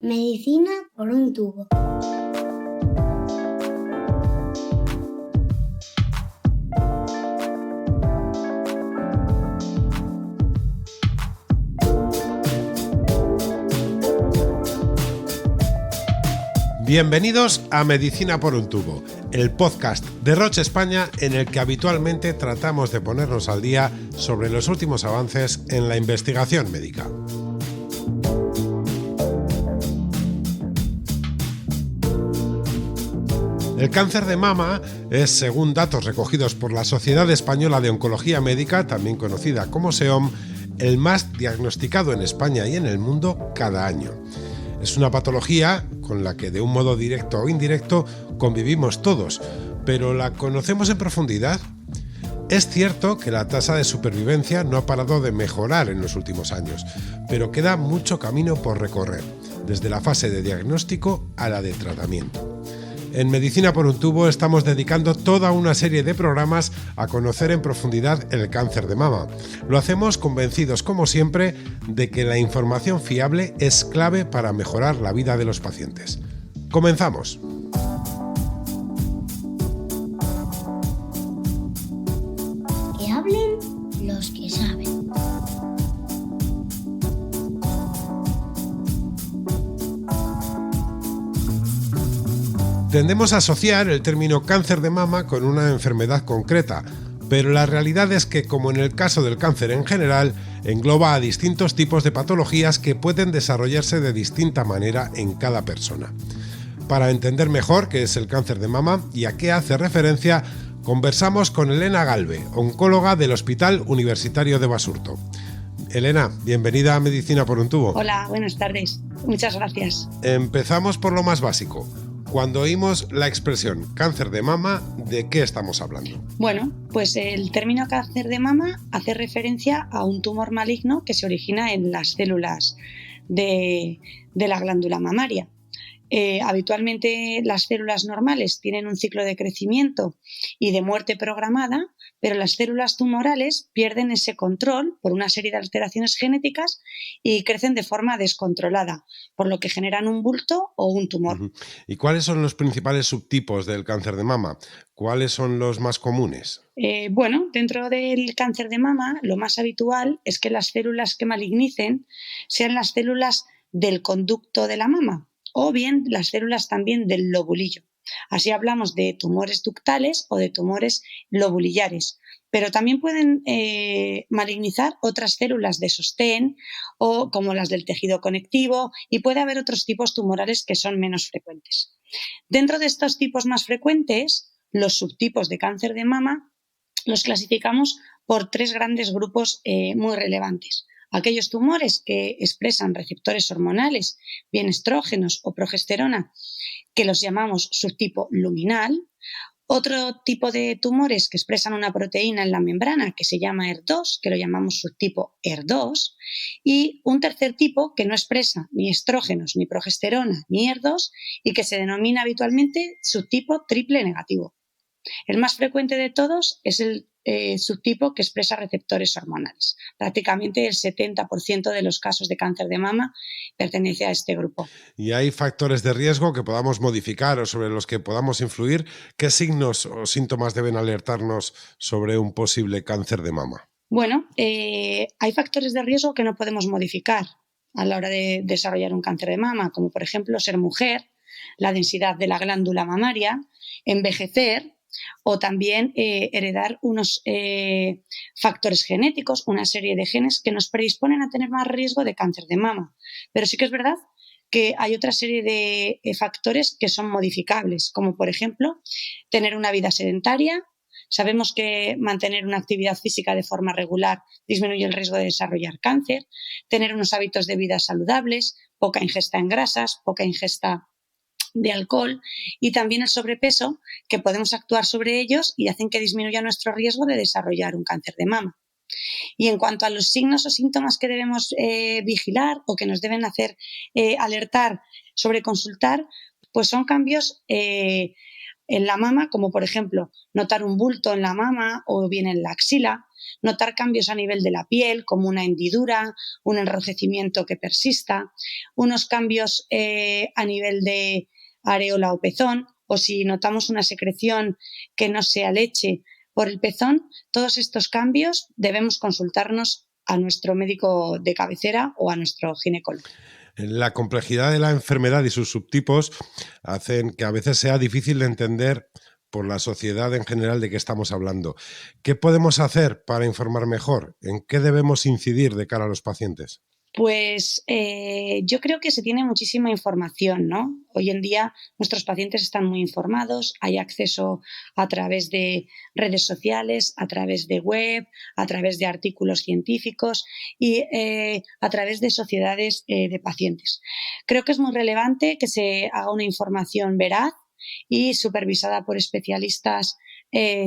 Medicina por un tubo. Bienvenidos a Medicina por un tubo, el podcast de Roche España en el que habitualmente tratamos de ponernos al día sobre los últimos avances en la investigación médica. El cáncer de mama es, según datos recogidos por la Sociedad Española de Oncología Médica, también conocida como SEOM, el más diagnosticado en España y en el mundo cada año. Es una patología con la que de un modo directo o indirecto convivimos todos, pero ¿la conocemos en profundidad? Es cierto que la tasa de supervivencia no ha parado de mejorar en los últimos años, pero queda mucho camino por recorrer, desde la fase de diagnóstico a la de tratamiento. En Medicina por un tubo estamos dedicando toda una serie de programas a conocer en profundidad el cáncer de mama. Lo hacemos convencidos, como siempre, de que la información fiable es clave para mejorar la vida de los pacientes. ¡Comenzamos! Que hablen los que saben. Tendemos a asociar el término cáncer de mama con una enfermedad concreta, pero la realidad es que, como en el caso del cáncer en general, engloba a distintos tipos de patologías que pueden desarrollarse de distinta manera en cada persona. Para entender mejor qué es el cáncer de mama y a qué hace referencia, conversamos con Elena Galve, oncóloga del Hospital Universitario de Basurto. Elena, bienvenida a Medicina por un tubo. Hola, buenas tardes. Muchas gracias. Empezamos por lo más básico. Cuando oímos la expresión cáncer de mama, ¿de qué estamos hablando? Bueno, pues el término cáncer de mama hace referencia a un tumor maligno que se origina en las células de la glándula mamaria. Habitualmente las células normales tienen un ciclo de crecimiento y de muerte programada, pero las células tumorales pierden ese control por una serie de alteraciones genéticas y crecen de forma descontrolada, por lo que generan un bulto o un tumor. ¿Y cuáles son los principales subtipos del cáncer de mama? ¿Cuáles son los más comunes? Bueno, dentro del cáncer de mama, lo más habitual es que las células que malignicen sean las células del conducto de la mama o bien las células también del lobulillo. Así hablamos de tumores ductales o de tumores lobulillares, pero también pueden malignizar otras células de sostén o como las del tejido conectivo, y puede haber otros tipos tumorales que son menos frecuentes. Dentro de estos tipos más frecuentes, los subtipos de cáncer de mama los clasificamos por tres grandes grupos muy relevantes. Aquellos tumores que expresan receptores hormonales, bien estrógenos o progesterona, que los llamamos subtipo luminal. Otro tipo de tumores que expresan una proteína en la membrana que se llama ER2, que lo llamamos subtipo ER2. Y un tercer tipo que no expresa ni estrógenos, ni progesterona, ni ER2 y que se denomina habitualmente subtipo triple negativo. El más frecuente de todos es el subtipo que expresa receptores hormonales. Prácticamente el 70% de los casos de cáncer de mama pertenece a este grupo. ¿Y hay factores de riesgo que podamos modificar o sobre los que podamos influir? ¿Qué signos o síntomas deben alertarnos sobre un posible cáncer de mama? Bueno, hay factores de riesgo que no podemos modificar a la hora de desarrollar un cáncer de mama, como por ejemplo ser mujer, la densidad de la glándula mamaria, envejecer, o también heredar unos factores genéticos, una serie de genes que nos predisponen a tener más riesgo de cáncer de mama. Pero sí que es verdad que hay otra serie de factores que son modificables, como por ejemplo tener una vida sedentaria. Sabemos que mantener una actividad física de forma regular disminuye el riesgo de desarrollar cáncer, tener unos hábitos de vida saludables, poca ingesta en grasas, poca ingesta de alcohol, y también el sobrepeso, que podemos actuar sobre ellos y hacen que disminuya nuestro riesgo de desarrollar un cáncer de mama. Y en cuanto a los signos o síntomas que debemos vigilar o que nos deben hacer alertar sobre consultar, pues son cambios en la mama, como por ejemplo notar un bulto en la mama o bien en la axila, notar cambios a nivel de la piel, como una hendidura, un enrojecimiento que persista, unos cambios a nivel de areola o pezón, o si notamos una secreción que no sea leche por el pezón. Todos estos cambios debemos consultarnos a nuestro médico de cabecera o a nuestro ginecólogo. La complejidad de la enfermedad y sus subtipos hacen que a veces sea difícil de entender por la sociedad en general de qué estamos hablando. ¿Qué podemos hacer para informar mejor? ¿En qué debemos incidir de cara a los pacientes? Pues yo creo que se tiene muchísima información, ¿no? Hoy en día nuestros pacientes están muy informados, hay acceso a través de redes sociales, a través de web, a través de artículos científicos y a través de sociedades de pacientes. Creo que es muy relevante que se haga una información veraz y supervisada por especialistas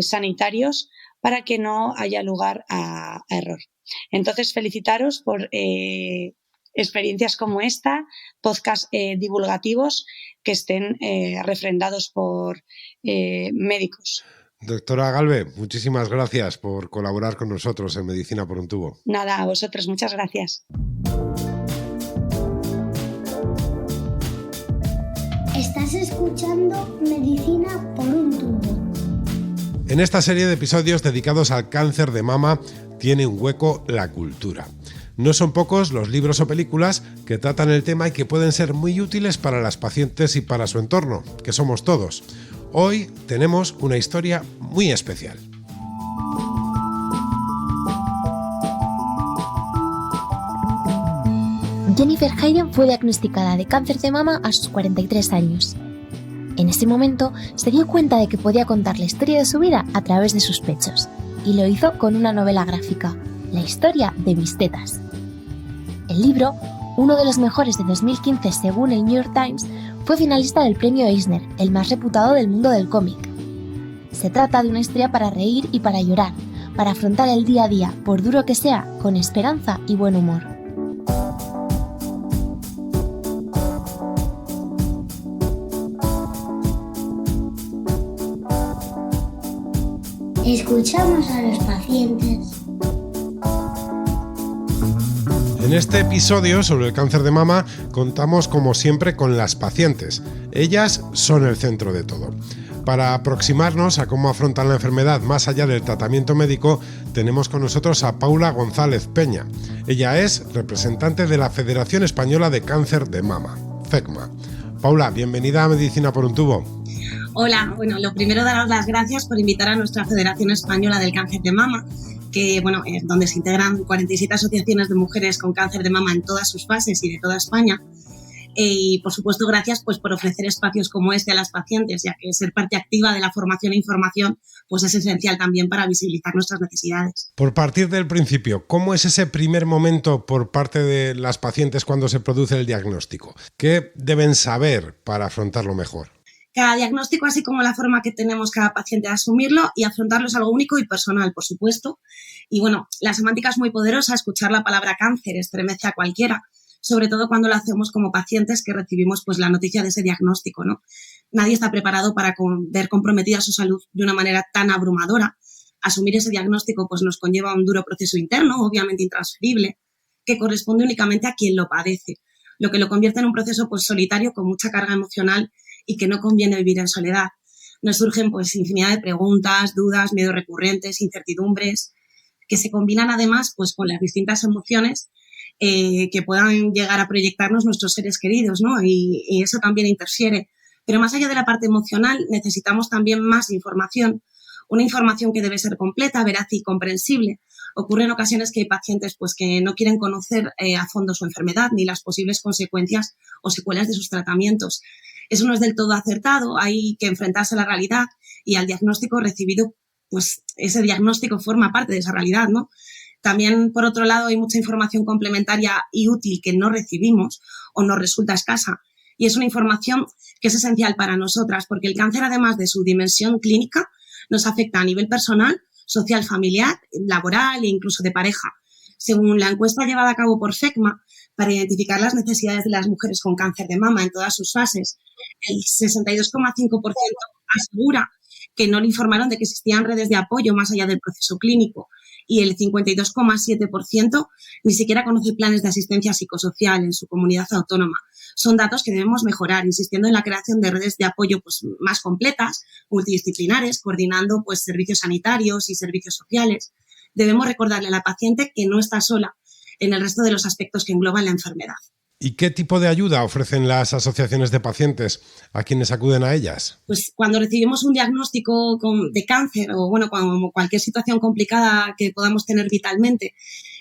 sanitarios para que no haya lugar a error. Entonces, felicitaros por experiencias como esta, podcasts divulgativos que estén refrendados por médicos. Doctora Galve, muchísimas gracias por colaborar con nosotros en Medicina por un tubo. Nada, a vosotros, muchas gracias. Estás escuchando Medicina por un tubo. En esta serie de episodios dedicados al cáncer de mama tiene un hueco la cultura. No son pocos los libros o películas que tratan el tema y que pueden ser muy útiles para las pacientes y para su entorno, que somos todos. Hoy tenemos una historia muy especial. Jennifer Hayden fue diagnosticada de cáncer de mama a sus 43 años. En ese momento se dio cuenta de que podía contar la historia de su vida a través de sus pechos, y lo hizo con una novela gráfica, La historia de mis tetas. El libro, uno de los mejores de 2015 según el New York Times, fue finalista del premio Eisner, el más reputado del mundo del cómic. Se trata de una historia para reír y para llorar, para afrontar el día a día, por duro que sea, con esperanza y buen humor. Escuchamos a los pacientes. En este episodio sobre el cáncer de mama contamos como siempre con las pacientes. Ellas son el centro de todo. Para aproximarnos a cómo afrontan la enfermedad más allá del tratamiento médico, tenemos con nosotros a Paula González Peña. Ella es representante de la Federación Española de Cáncer de Mama, FECMA. Paula, bienvenida a Medicina por un tubo. Hola, bueno, lo primero daros las gracias por invitar a nuestra Federación Española del Cáncer de Mama, que bueno, donde se integran 47 asociaciones de mujeres con cáncer de mama en todas sus fases y de toda España. Y por supuesto, gracias pues por ofrecer espacios como este a las pacientes, ya que ser parte activa de la formación e información pues es esencial también para visibilizar nuestras necesidades. Por partir del principio, ¿cómo es ese primer momento por parte de las pacientes cuando se produce el diagnóstico? ¿Qué deben saber para afrontarlo mejor? Cada diagnóstico, así como la forma que tenemos cada paciente de asumirlo y afrontarlo, es algo único y personal, por supuesto. Y bueno, la semántica es muy poderosa, escuchar la palabra cáncer estremece a cualquiera, sobre todo cuando lo hacemos como pacientes que recibimos pues la noticia de ese diagnóstico, ¿no? Nadie está preparado para ver comprometida su salud de una manera tan abrumadora. Asumir ese diagnóstico pues nos conlleva un duro proceso interno, obviamente intransferible, que corresponde únicamente a quien lo padece, lo que lo convierte en un proceso pues solitario con mucha carga emocional y que no conviene vivir en soledad. Nos surgen pues infinidad de preguntas, dudas, miedos recurrentes, incertidumbres, que se combinan además pues con las distintas emociones que puedan llegar a proyectarnos nuestros seres queridos, ¿no? Y eso también interfiere. Pero más allá de la parte emocional, necesitamos también más información, una información que debe ser completa, veraz y comprensible. Ocurre en ocasiones que hay pacientes pues, que no quieren conocer a fondo su enfermedad ni las posibles consecuencias o secuelas de sus tratamientos. Eso no es del todo acertado, hay que enfrentarse a la realidad y al diagnóstico recibido, pues ese diagnóstico forma parte de esa realidad, ¿no? También, por otro lado, hay mucha información complementaria y útil que no recibimos o nos resulta escasa. Y es una información que es esencial para nosotras, porque el cáncer, además de su dimensión clínica, nos afecta a nivel personal, social, familiar, laboral e incluso de pareja. Según la encuesta llevada a cabo por FECMA, para identificar las necesidades de las mujeres con cáncer de mama en todas sus fases, el 62,5% asegura que no le informaron de que existían redes de apoyo más allá del proceso clínico y el 52,7% ni siquiera conoce planes de asistencia psicosocial en su comunidad autónoma. Son datos que debemos mejorar, insistiendo en la creación de redes de apoyo pues, más completas, multidisciplinares, coordinando pues, servicios sanitarios y servicios sociales. Debemos recordarle a la paciente que no está sola en el resto de los aspectos que engloban la enfermedad. ¿Y qué tipo de ayuda ofrecen las asociaciones de pacientes a quienes acuden a ellas? Pues cuando recibimos un diagnóstico de cáncer o como cualquier situación complicada que podamos tener vitalmente,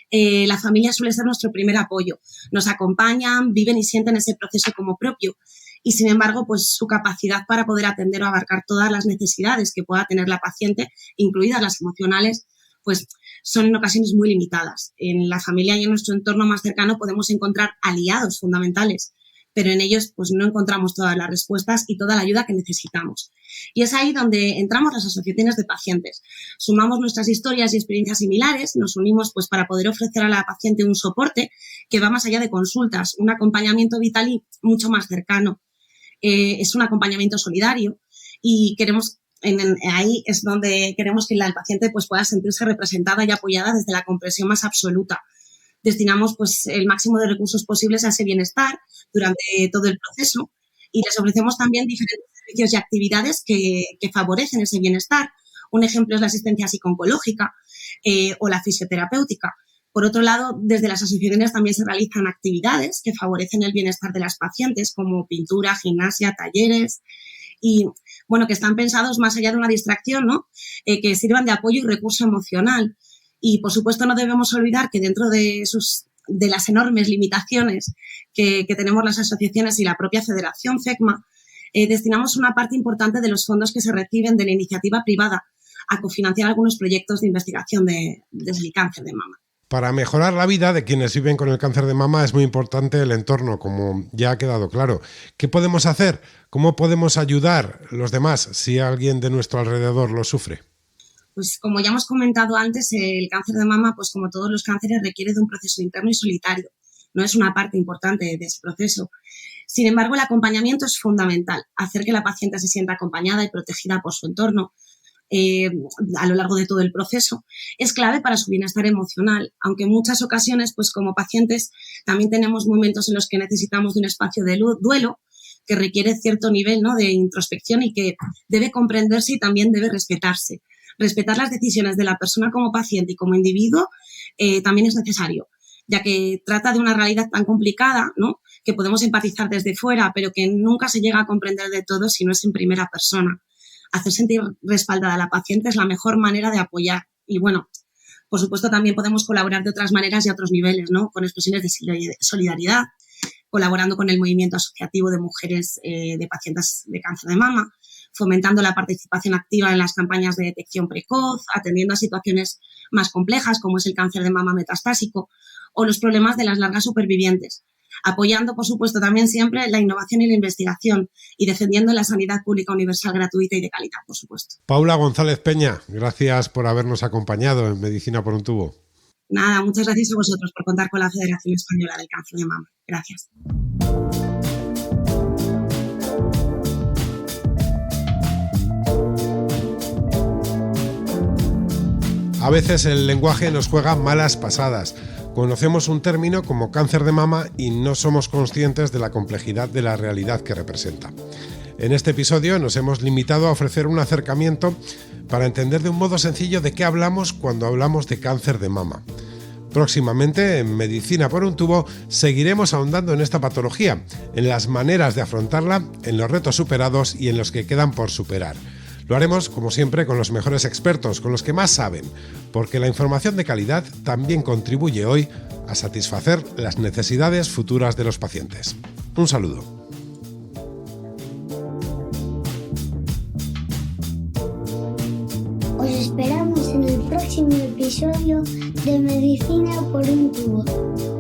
la familia suele ser nuestro primer apoyo. Nos acompañan, viven y sienten ese proceso como propio y, sin embargo, pues su capacidad para poder atender o abarcar todas las necesidades que pueda tener la paciente, incluidas las emocionales, pues son en ocasiones muy limitadas. En la familia y en nuestro entorno más cercano podemos encontrar aliados fundamentales, pero en ellos pues no encontramos todas las respuestas y toda la ayuda que necesitamos. Y es ahí donde entramos las asociaciones de pacientes. Sumamos nuestras historias y experiencias similares, nos unimos pues para poder ofrecer a la paciente un soporte que va más allá de consultas, un acompañamiento vital y mucho más cercano. Es un acompañamiento solidario y queremos ahí es donde queremos que el paciente pues, pueda sentirse representada y apoyada desde la comprensión más absoluta. Destinamos pues, el máximo de recursos posibles a ese bienestar durante todo el proceso y les ofrecemos también diferentes servicios y actividades que favorecen ese bienestar. Un ejemplo es la asistencia psico-oncológica o la fisioterapéutica. Por otro lado, desde las asociaciones también se realizan actividades que favorecen el bienestar de las pacientes, como pintura, gimnasia, talleres, y bueno, que están pensados más allá de una distracción, ¿no? Que sirvan de apoyo y recurso emocional. Y por supuesto no debemos olvidar que dentro de las enormes limitaciones que tenemos las asociaciones y la propia Federación FECMA, destinamos una parte importante de los fondos que se reciben de la iniciativa privada a cofinanciar algunos proyectos de investigación del cáncer de mama. Para mejorar la vida de quienes viven con el cáncer de mama es muy importante el entorno, como ya ha quedado claro. ¿Qué podemos hacer? ¿Cómo podemos ayudar a los demás si alguien de nuestro alrededor lo sufre? Pues como ya hemos comentado antes, el cáncer de mama, pues como todos los cánceres, requiere de un proceso interno y solitario. No es una parte importante de ese proceso. Sin embargo, el acompañamiento es fundamental. Hacer que la paciente se sienta acompañada y protegida por su entorno a lo largo de todo el proceso es clave para su bienestar emocional, aunque en muchas ocasiones, pues como pacientes, también tenemos momentos en los que necesitamos de un espacio de duelo que requiere cierto nivel, ¿no?, de introspección y que debe comprenderse y también debe respetarse. Respetar las decisiones de la persona como paciente y como individuo también es necesario, ya que trata de una realidad tan complicada, ¿no?, que podemos empatizar desde fuera, pero que nunca se llega a comprender de todo si no es en primera persona. Hacer sentir respaldada a la paciente es la mejor manera de apoyar. Y bueno, por supuesto también podemos colaborar de otras maneras y a otros niveles, ¿no?, con expresiones de solidaridad, colaborando con el movimiento asociativo de mujeres de pacientes de cáncer de mama, fomentando la participación activa en las campañas de detección precoz, atendiendo a situaciones más complejas como es el cáncer de mama metastásico o los problemas de las largas supervivientes. Apoyando, por supuesto, también siempre la innovación y la investigación y defendiendo la sanidad pública universal, gratuita y de calidad, por supuesto. Paula González Peña, gracias por habernos acompañado en Medicina por un tubo. Nada, muchas gracias a vosotros por contar con la Federación Española del Cáncer de Mama. Gracias. A veces el lenguaje nos juega malas pasadas. Conocemos un término como cáncer de mama y no somos conscientes de la complejidad de la realidad que representa. En este episodio nos hemos limitado a ofrecer un acercamiento para entender de un modo sencillo de qué hablamos cuando hablamos de cáncer de mama. Próximamente, en Medicina por un tubo, seguiremos ahondando en esta patología, en las maneras de afrontarla, en los retos superados y en los que quedan por superar. Lo haremos, como siempre, con los mejores expertos, con los que más saben, porque la información de calidad también contribuye hoy a satisfacer las necesidades futuras de los pacientes. Un saludo. Os esperamos en el próximo episodio de Medicina por un tubo.